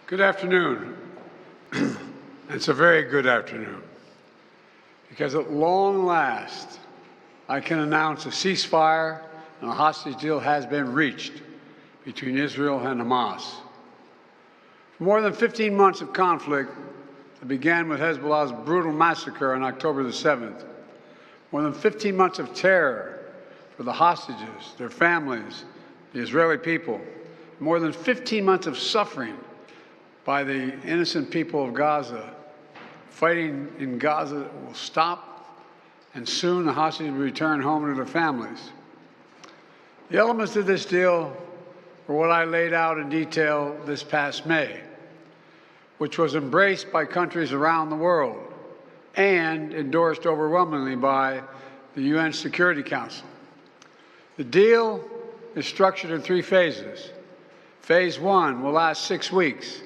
Good afternoon. It's a very good afternoon, because at long last, I can announce a ceasefire and a hostage deal has been reached between Israel and Hamas. For more than 15 months of conflict that began with Hezbollah's brutal massacre on October the 7th, more than 15 months of terror for the hostages, their families, the Israeli people, more than 15 months of suffering by the innocent people of Gaza. Fighting in Gaza will stop, and soon the hostages will return home to their families. The elements of this deal were what I laid out in detail this past May, which was embraced by countries around the world and endorsed overwhelmingly by the UN Security Council. The deal is structured in 3 phases. Phase 1 will last 6 weeks.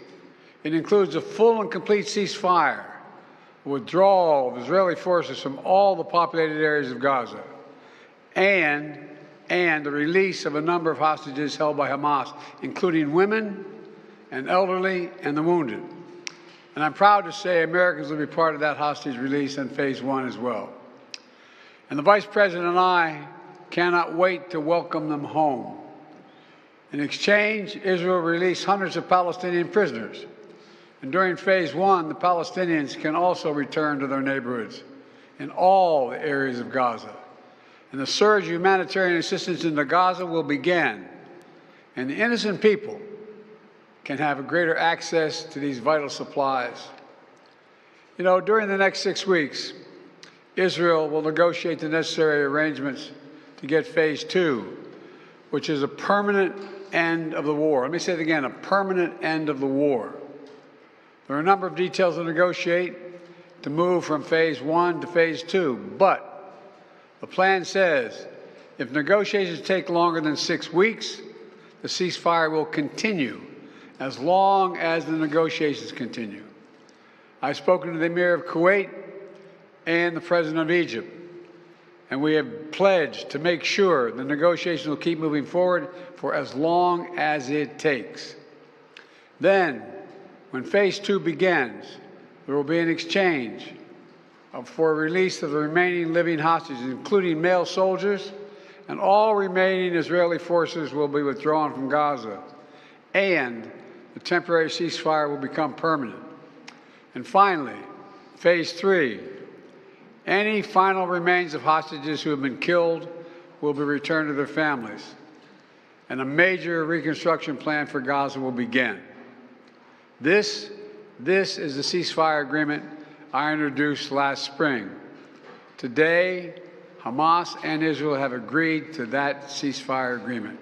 It includes a full and complete ceasefire, withdrawal of Israeli forces from all the populated areas of Gaza, and the release of a number of hostages held by Hamas, including women and elderly and the wounded. And I'm proud to say Americans will be part of that hostage release in Phase 1 as well. And the Vice President and I cannot wait to welcome them home. In exchange, Israel released hundreds of Palestinian prisoners. And during Phase 1, the Palestinians can also return to their neighborhoods in all the areas of Gaza. And the surge of humanitarian assistance into Gaza will begin. And the innocent people can have a greater access to these vital supplies. You know, during the next 6 weeks, Israel will negotiate the necessary arrangements to get Phase 2, which is a permanent end of the war. Let me say it again, a permanent end of the war. There are a number of details to negotiate to move from Phase 1 to Phase 2, but the plan says if negotiations take longer than 6 weeks, the ceasefire will continue as long as the negotiations continue. I've spoken to the Emir of Kuwait and the President of Egypt, and we have pledged to make sure the negotiations will keep moving forward for as long as it takes. Then, when Phase 2 begins, there will be an exchange for release of the remaining living hostages, including male soldiers, and all remaining Israeli forces will be withdrawn from Gaza, and the temporary ceasefire will become permanent. And finally, Phase 3, any final remains of hostages who have been killed will be returned to their families, and a major reconstruction plan for Gaza will begin. This is the ceasefire agreement I introduced last spring. Today, Hamas and Israel have agreed to that ceasefire agreement.